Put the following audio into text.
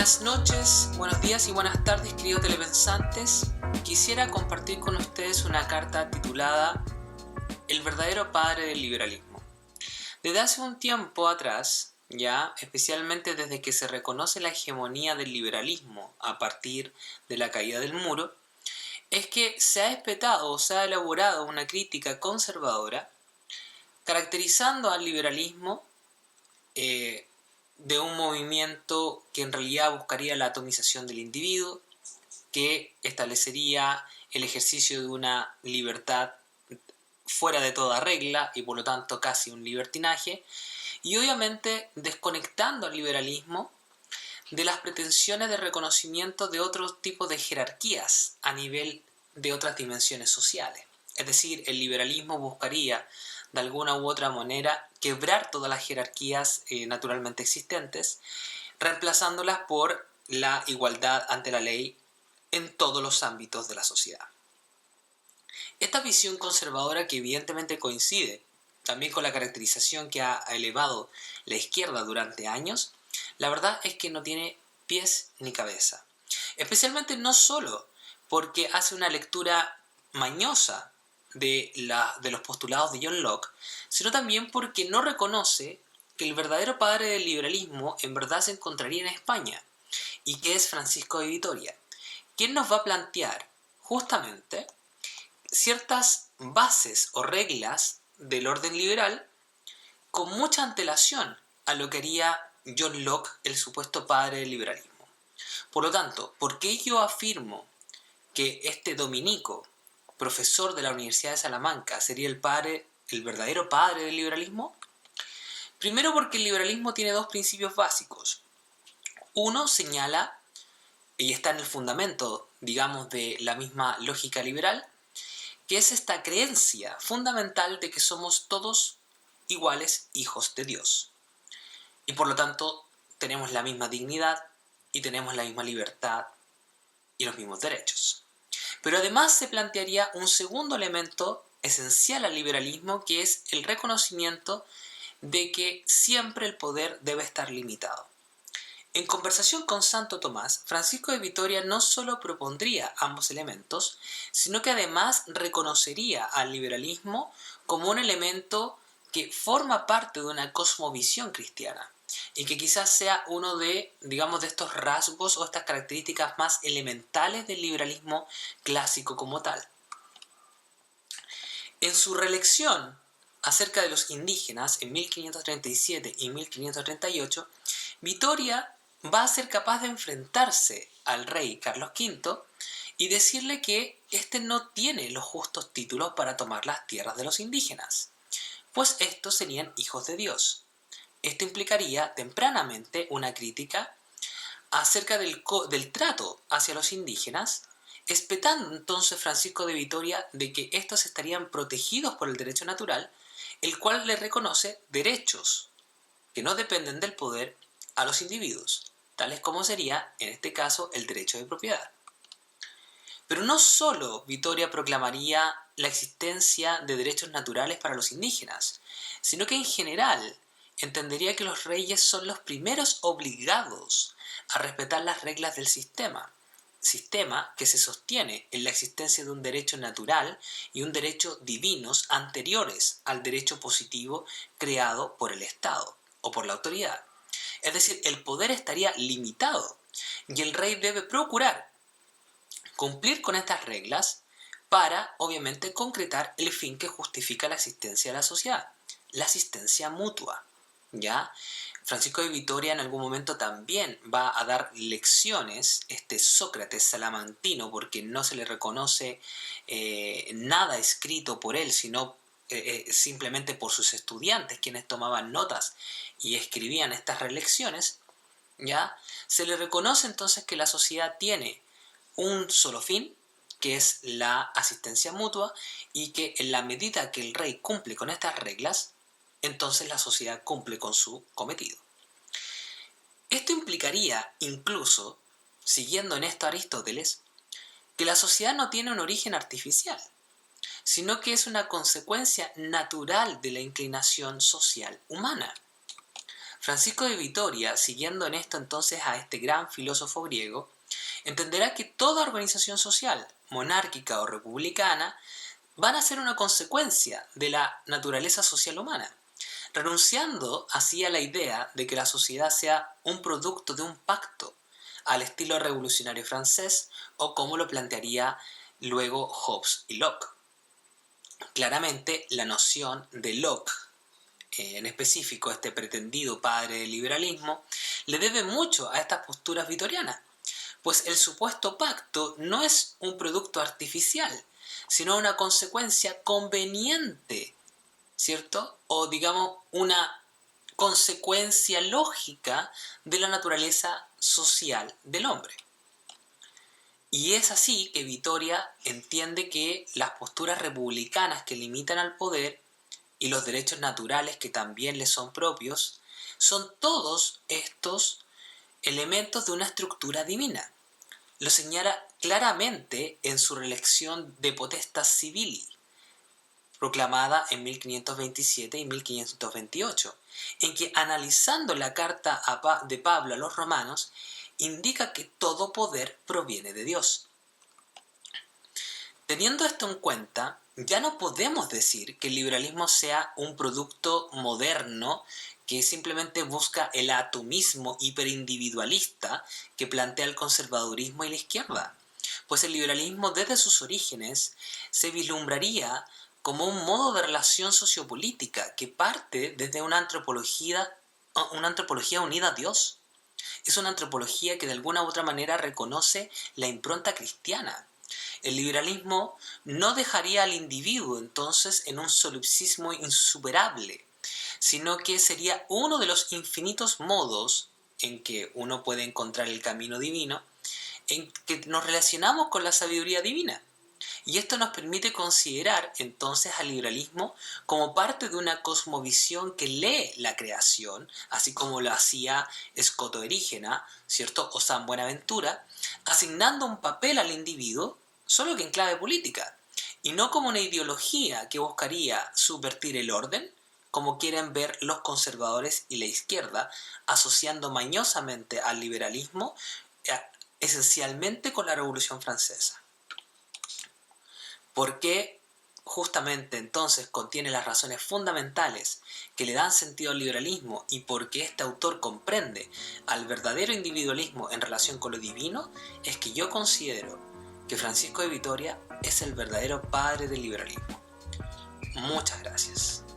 Buenas noches, buenos días y buenas tardes, queridos telepensantes. Quisiera compartir con ustedes una carta titulada El verdadero padre del liberalismo. Desde hace un tiempo atrás, ya, especialmente desde que se reconoce la hegemonía del liberalismo a partir de la caída del muro, es que se ha espetado o se ha elaborado una crítica conservadora caracterizando al liberalismo de un movimiento que en realidad buscaría la atomización del individuo, que establecería el ejercicio de una libertad fuera de toda regla y por lo tanto casi un libertinaje, y obviamente desconectando al liberalismo de las pretensiones de reconocimiento de otros tipos de jerarquías a nivel de otras dimensiones sociales. Es decir, el liberalismo buscaría de alguna u otra manera quebrar todas las jerarquías naturalmente existentes, reemplazándolas por la igualdad ante la ley en todos los ámbitos de la sociedad. Esta visión conservadora, que evidentemente coincide también con la caracterización que ha elevado la izquierda durante años, la verdad es que no tiene pies ni cabeza. Especialmente no solo porque hace una lectura mañosa de los postulados de John Locke, sino también porque no reconoce que el verdadero padre del liberalismo en verdad se encontraría en España, y que es Francisco de Vitoria, quien nos va a plantear justamente ciertas bases o reglas del orden liberal con mucha antelación a lo que haría John Locke, el supuesto padre del liberalismo. Por lo tanto, ¿por qué yo afirmo que este dominico, profesor de la Universidad de Salamanca, sería el verdadero padre del liberalismo? Primero, porque el liberalismo tiene dos principios básicos. Uno señala, y está en el fundamento, digamos, de la misma lógica liberal, que es esta creencia fundamental de que somos todos iguales hijos de Dios. Y por lo tanto tenemos la misma dignidad y tenemos la misma libertad y los mismos derechos. Pero además se plantearía un segundo elemento esencial al liberalismo, que es el reconocimiento de que siempre el poder debe estar limitado. En conversación con Santo Tomás, Francisco de Vitoria no solo propondría ambos elementos, sino que además reconocería al liberalismo como un elemento que forma parte de una cosmovisión cristiana y que quizás sea uno de, digamos, de estos rasgos o estas características más elementales del liberalismo clásico como tal. En su reelección acerca de los indígenas en 1537 y 1538, Vitoria va a ser capaz de enfrentarse al rey Carlos V y decirle que éste no tiene los justos títulos para tomar las tierras de los indígenas, pues estos serían hijos de Dios. Esto implicaría tempranamente una crítica acerca del trato hacia los indígenas, espetando entonces Francisco de Vitoria de que estos estarían protegidos por el derecho natural, el cual le reconoce derechos que no dependen del poder a los individuos, tales como sería, en este caso, el derecho de propiedad. Pero no solo Vitoria proclamaría la existencia de derechos naturales para los indígenas, sino que en general entendería que los reyes son los primeros obligados a respetar las reglas del sistema que se sostiene en la existencia de un derecho natural y un derecho divinos anteriores al derecho positivo creado por el Estado o por la autoridad. Es decir, el poder estaría limitado y el rey debe procurar cumplir con estas reglas para, obviamente, concretar el fin que justifica la existencia de la sociedad, la asistencia mutua. ¿Ya? Francisco de Vitoria en algún momento también va a dar lecciones, Sócrates salamantino, porque no se le reconoce nada escrito por él, sino simplemente por sus estudiantes, quienes tomaban notas y escribían estas relecciones, ¿ya? Se le reconoce entonces que la sociedad tiene un solo fin, que es la asistencia mutua, y que en la medida que el rey cumple con estas reglas, entonces la sociedad cumple con su cometido. Esto implicaría incluso, siguiendo en esto a Aristóteles, que la sociedad no tiene un origen artificial, sino que es una consecuencia natural de la inclinación social humana. Francisco de Vitoria, siguiendo en esto entonces a este gran filósofo griego, entenderá que toda organización social, monárquica o republicana, van a ser una consecuencia de la naturaleza social humana, renunciando así a la idea de que la sociedad sea un producto de un pacto, al estilo revolucionario francés o como lo plantearía luego Hobbes y Locke. Claramente, la noción de Locke, en específico este pretendido padre del liberalismo, le debe mucho a estas posturas vitorianas, pues el supuesto pacto no es un producto artificial, sino una consecuencia conveniente, ¿cierto? O digamos una consecuencia lógica de la naturaleza social del hombre. Y es así que Vitoria entiende que las posturas republicanas que limitan al poder y los derechos naturales que también le son propios, son todos estos elementos de una estructura divina. Lo señala claramente en su reelección de Potestas Civili, proclamada en 1527 y 1528, en que, analizando la carta de Pablo a los romanos, indica que todo poder proviene de Dios. Teniendo esto en cuenta, ya no podemos decir que el liberalismo sea un producto moderno que simplemente busca el atomismo hiperindividualista que plantea el conservadurismo y la izquierda, pues el liberalismo desde sus orígenes se vislumbraría como un modo de relación sociopolítica que parte desde una antropología unida a Dios. Es una antropología que de alguna u otra manera reconoce la impronta cristiana. El liberalismo no dejaría al individuo entonces en un solipsismo insuperable, sino que sería uno de los infinitos modos en que uno puede encontrar el camino divino, en que nos relacionamos con la sabiduría divina. Y esto nos permite considerar entonces al liberalismo como parte de una cosmovisión que lee la creación, así como lo hacía Escoto Erígena, ¿cierto? O San Buenaventura, asignando un papel al individuo, solo que en clave política, y no como una ideología que buscaría subvertir el orden, como quieren ver los conservadores y la izquierda, asociando mañosamente al liberalismo esencialmente con la Revolución Francesa. ¿Por qué justamente entonces contiene las razones fundamentales que le dan sentido al liberalismo y por qué este autor comprende al verdadero individualismo en relación con lo divino? Es que yo considero que Francisco de Vitoria es el verdadero padre del liberalismo. Muchas gracias.